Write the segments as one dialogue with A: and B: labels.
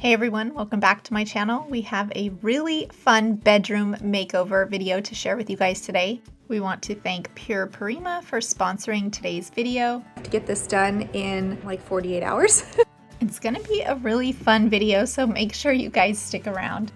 A: Hey everyone, welcome back to my channel. We have a really fun bedroom makeover video to share with you guys today. We want to thank Parima for sponsoring today's video. To get this done in like 48 hours. It's gonna be a really fun video, so make sure you guys stick around.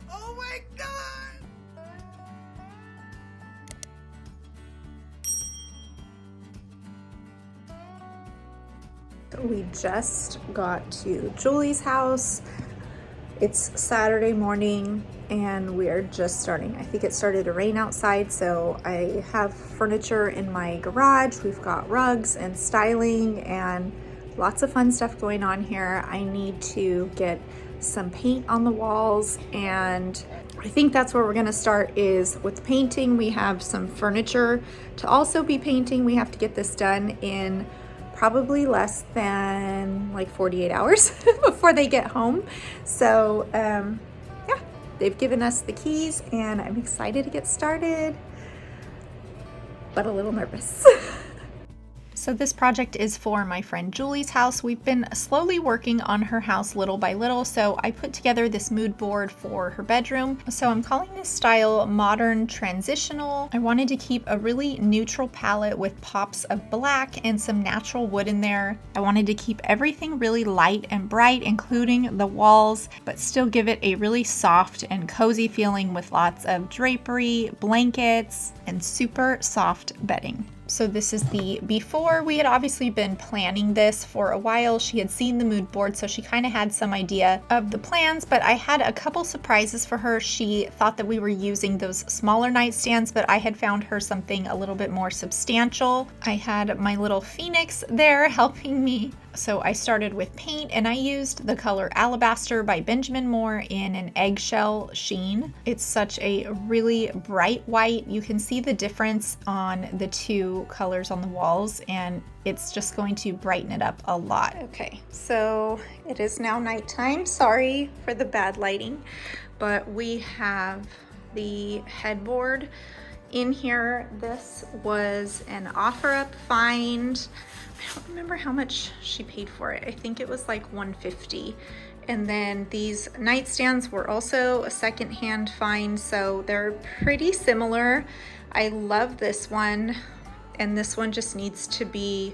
B: Oh my God!
A: We just got to Julie's house. It's Saturday morning and we are just starting. I think it started to rain outside, so I have furniture in my garage. We've got rugs and styling and lots of fun stuff going on here. I need to get some paint on the walls, and I think that's where we're gonna start is with painting. We have some furniture to also be painting. We have to get this done in probably less than like 48 hours before they get home. So yeah, they've given us the keys and I'm excited to get started, but a little nervous. So this project is for my friend Julie's house. We've been slowly working on her house little by little, so I put together this mood board for her bedroom. So I'm calling this style Modern Transitional. I wanted to keep a really neutral palette with pops of black and some natural wood in there. I wanted to keep everything really light and bright, including the walls, but still give it a really soft and cozy feeling with lots of drapery, blankets, and super soft bedding. So this is the before. We had obviously been planning this for a while. She had seen the mood board, so she kind of had some idea of the plans, but I had a couple surprises for her. She thought that we were using those smaller nightstands, but I had found her something a little bit more substantial. I had my little phoenix there helping me. So I started with paint and I used the color Alabaster by Benjamin Moore in an eggshell sheen. It's such a really bright white. You can see the difference on the two colors on the walls and it's just going to brighten it up a lot. Okay, so it is now nighttime. Sorry for the bad lighting, but we have the headboard in here. This was an OfferUp find. I don't remember how much she paid for it. I think it was like $150. And then these nightstands were also a secondhand find, so they're pretty similar. I love this one, and this one just needs to be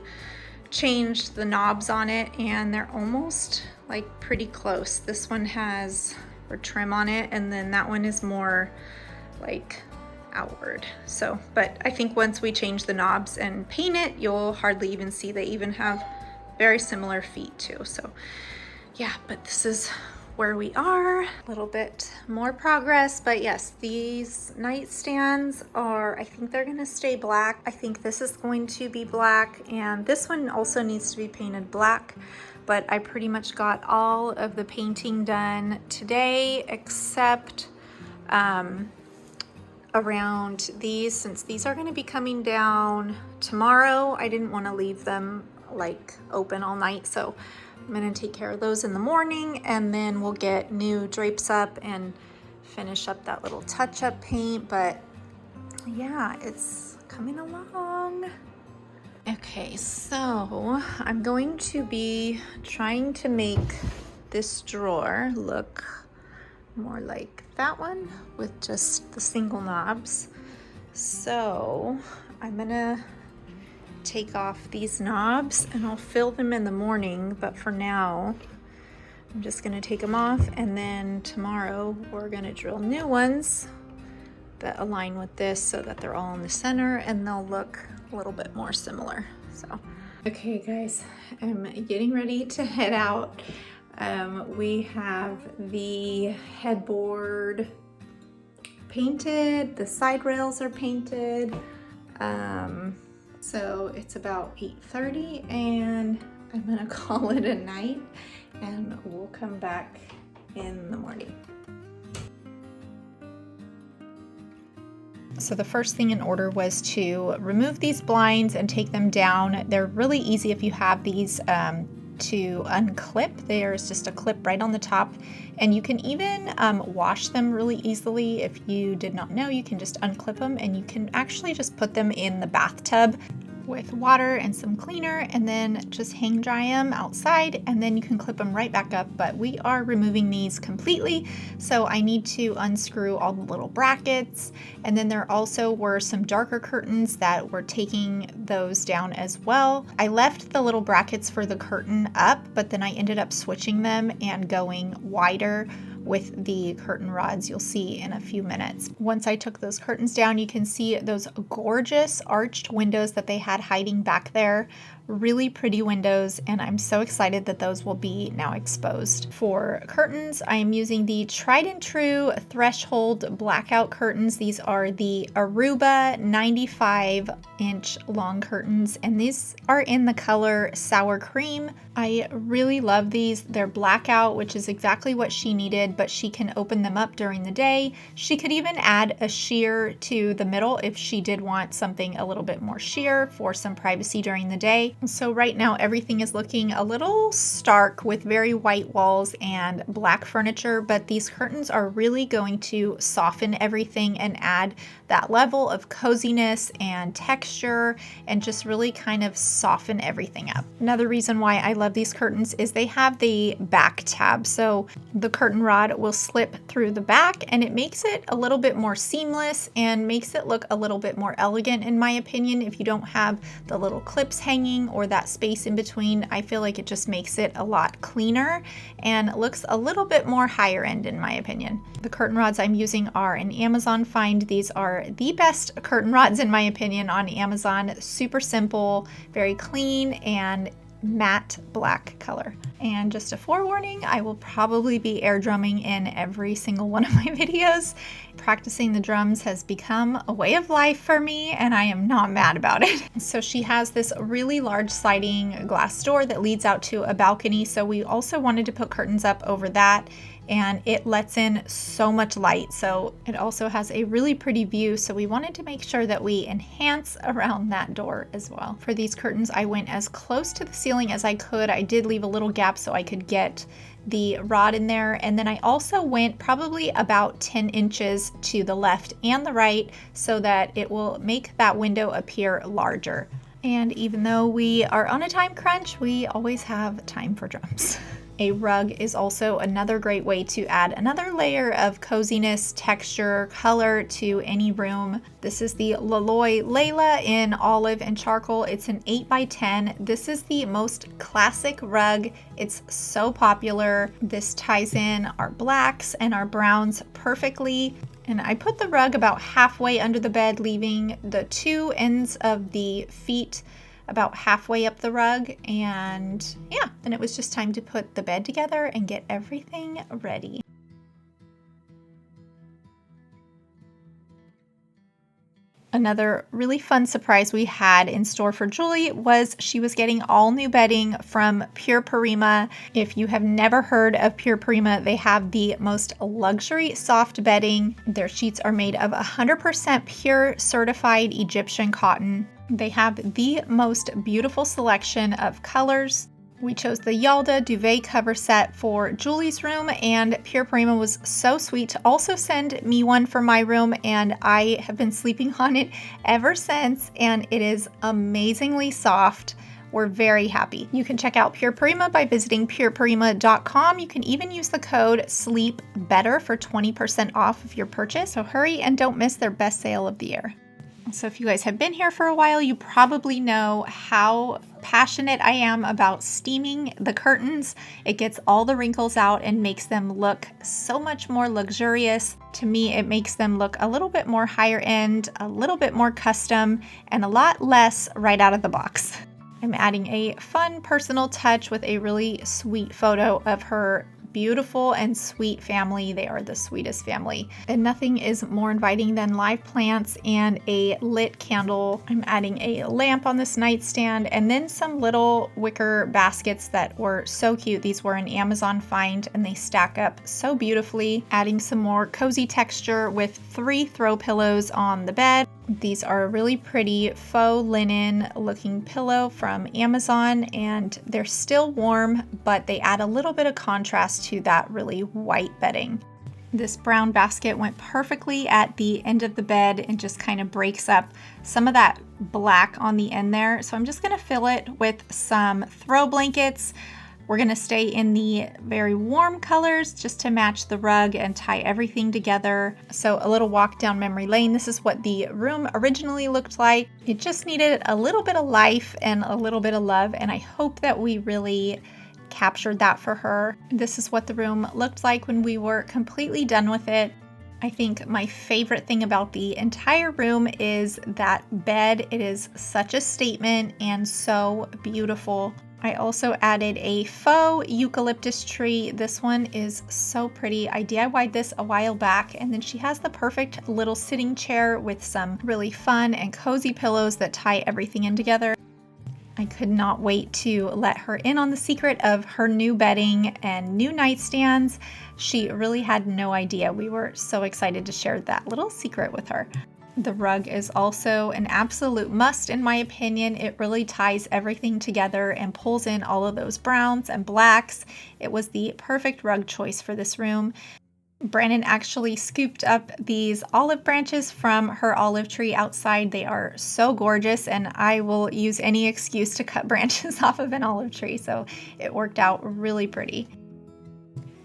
A: changed, the knobs on it, and they're almost like pretty close. This one has a trim on it, and then that one is more like outward. So, but I think once we change the knobs and paint it, you'll hardly even see they even have very similar feet too. So yeah, but this is where we are. A little bit more progress, but yes, these nightstands are, I think they're gonna stay black. I think this is going to be black, and this one also needs to be painted black, but I pretty much got all of the painting done today except around these, since these are going to be coming down tomorrow. I didn't want to leave them like open all night, so I'm going to take care of those in the morning, and then we'll get new drapes up and finish up that little touch-up paint. But yeah, it's coming along. Okay, so I'm going to be trying to make this drawer look more like that one with just the single knobs. So I'm gonna take off these knobs and I'll fill them in the morning, but for now I'm just gonna take them off, and then tomorrow we're gonna drill new ones that align with this so that they're all in the center and they'll look a little bit more similar. So okay guys, I'm getting ready to head out. We have the headboard painted, the side rails are painted. So it's about 8:30 and I'm gonna call it a night, and we'll come back in the morning. So the first thing in order was to remove these blinds and take them down. They're really easy if you have these to unclip. There's just a clip right on the top, and you can even wash them really easily. If you did not know, you can just unclip them and you can actually just put them in the bathtub. with water and some cleaner, and then just hang dry them outside, and then you can clip them right back up. But we are removing these completely, so I need to unscrew all the little brackets. And then there also were some darker curtains that were taking those down as well. I left the little brackets for the curtain up, but then I ended up switching them and going wider with the curtain rods you'll see in a few minutes. Once I took those curtains down, you can see those gorgeous arched windows that they had hiding back there. Really pretty windows, and I'm so excited that those will be now exposed. For curtains, I am using the tried and true Threshold blackout curtains. These are the Aruba 95-inch long curtains, and these are in the color Sour Cream. I really love these. They're blackout, which is exactly what she needed, but she can open them up during the day. She could even add a sheer to the middle if she did want something a little bit more sheer for some privacy during the day. So right now everything is looking a little stark with very white walls and black furniture, but these curtains are really going to soften everything and add that level of coziness and texture and just really kind of soften everything up. Another reason why I love these curtains is they have the back tab. So the curtain rod will slip through the back, and it makes it a little bit more seamless and makes it look a little bit more elegant, in my opinion. If you don't have the little clips hanging or that space in between, I feel like it just makes it a lot cleaner and looks a little bit more higher end, in my opinion. The curtain rods I'm using are an Amazon find. These are the best curtain rods, in my opinion, on Amazon. Super simple, very clean, and matte black color. And just a forewarning, I will probably be air drumming in every single one of my videos. Practicing the drums has become a way of life for me, and I am not mad about it. So she has this really large sliding glass door that leads out to a balcony, so we also wanted to put curtains up over that, and it lets in so much light. So it also has a really pretty view, so we wanted to make sure that we enhance around that door as well. For these curtains, I went as close to the ceiling as I could. I did leave a little gap so I could get the rod in there, and then I also went probably about 10 inches to the left and the right so that it will make that window appear larger. And even though we are on a time crunch, we always have time for drums. A rug is also another great way to add another layer of coziness, texture, color to any room. This is the Laloy Layla in olive and charcoal. It's an 8x10. This is the most classic rug. It's so popular. This ties in our blacks and our browns perfectly. And I put the rug about halfway under the bed, leaving the two ends of the feet about halfway up the rug, and yeah, then it was just time to put the bed together and get everything ready. Another really fun surprise we had in store for Julie was she was getting all new bedding from Pure Parima. If you have never heard of Pure Parima, they have the most luxury soft bedding. Their sheets are made of 100% pure certified Egyptian cotton. They have the most beautiful selection of colors. We chose the Yalda duvet cover set for Julie's room, and Pure Parima was so sweet to also send me one for my room, and I have been sleeping on it ever since, and it is amazingly soft. We're very happy. You can check out Pure Parima by visiting pureparima.com. You can even use the code SLEEPBETTER for 20% off of your purchase, so hurry and don't miss their best sale of the year. So if you guys have been here for a while, you probably know how passionate I am about steaming the curtains. It gets all the wrinkles out and makes them look so much more luxurious. To me, it makes them look a little bit more higher end, a little bit more custom, and a lot less right out of the box. I'm adding a fun personal touch with a really sweet photo of her beautiful and sweet family. They are the sweetest family. And nothing is more inviting than live plants and a lit candle. I'm adding a lamp on this nightstand and then some little wicker baskets that were so cute. These were an Amazon find and they stack up so beautifully. Adding some more cozy texture with 3 throw pillows on the bed. These are a really pretty faux linen looking pillow from Amazon, and they're still warm, but they add a little bit of contrast to that really white bedding. This brown basket went perfectly at the end of the bed and just kind of breaks up some of that black on the end there. So I'm just gonna fill it with some throw blankets. We're gonna stay in the very warm colors just to match the rug and tie everything together. So a little walk down memory lane. This is what the room originally looked like. It just needed a little bit of life and a little bit of love, and I hope that we really captured that for her. This is what the room looked like when we were completely done with it. I think my favorite thing about the entire room is that bed. It is such a statement and so beautiful. I also added a faux eucalyptus tree. This one is so pretty. I DIY'd this a while back, and then she has the perfect little sitting chair with some really fun and cozy pillows that tie everything in together. I could not wait to let her in on the secret of her new bedding and new nightstands. She really had no idea. We were so excited to share that little secret with her. The rug is also an absolute must in my opinion. It really ties everything together and pulls in all of those browns and blacks. It was the perfect rug choice for this room. Brandon actually scooped up these olive branches from her olive tree outside. They are so gorgeous, and I will use any excuse to cut branches off of an olive tree, so it worked out really pretty.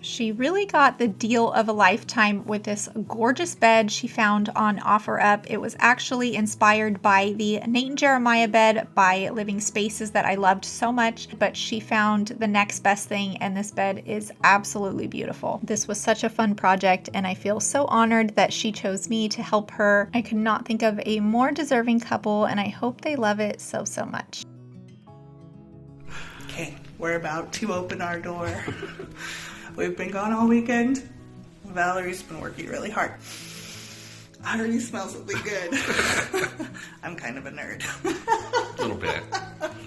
A: She really got the deal of a lifetime with this gorgeous bed she found on OfferUp. It was actually inspired by the Nate and Jeremiah bed by Living Spaces that I loved so much, but she found the next best thing, and this bed is absolutely beautiful. This was such a fun project, and I feel so honored that she chose me to help her. I could not think of a more deserving couple, and I hope they love it so, so much.
B: Okay, we're about to open our door. We've been gone all weekend. Valerie's been working really hard. I already smell something good. I'm kind of a nerd.
C: A little bit.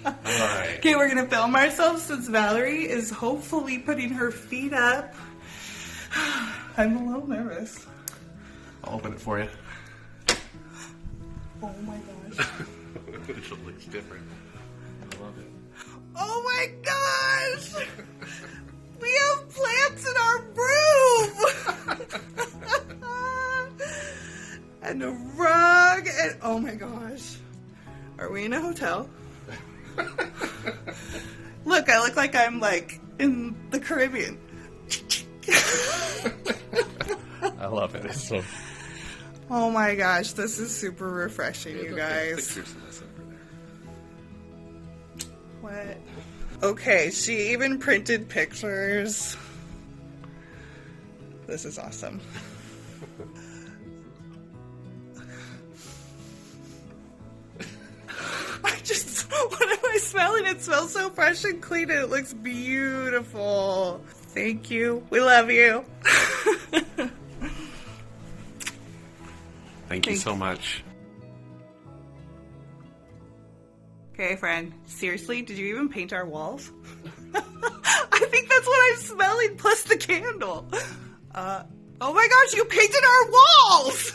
C: All right.
B: Okay, we're gonna film ourselves since Valerie is hopefully putting her feet up. I'm a little nervous.
C: I'll open it for you.
B: Oh my gosh.
C: It looks different. I love it.
B: Oh my gosh! We have plants in our room! And a rug, and oh my gosh. Are we in a hotel? Look, I look like I'm like in the Caribbean.
C: I love it. It's so...
B: Oh my gosh, this is super refreshing, you guys. What? Okay, she even printed pictures. This is awesome. What am I smelling? It smells so fresh and clean and it looks beautiful. Thank you. We love you.
C: Thank you so much.
B: Okay, friend. Seriously, did you even paint our walls? I think that's what I'm smelling, plus the candle. Oh my gosh, you painted our walls!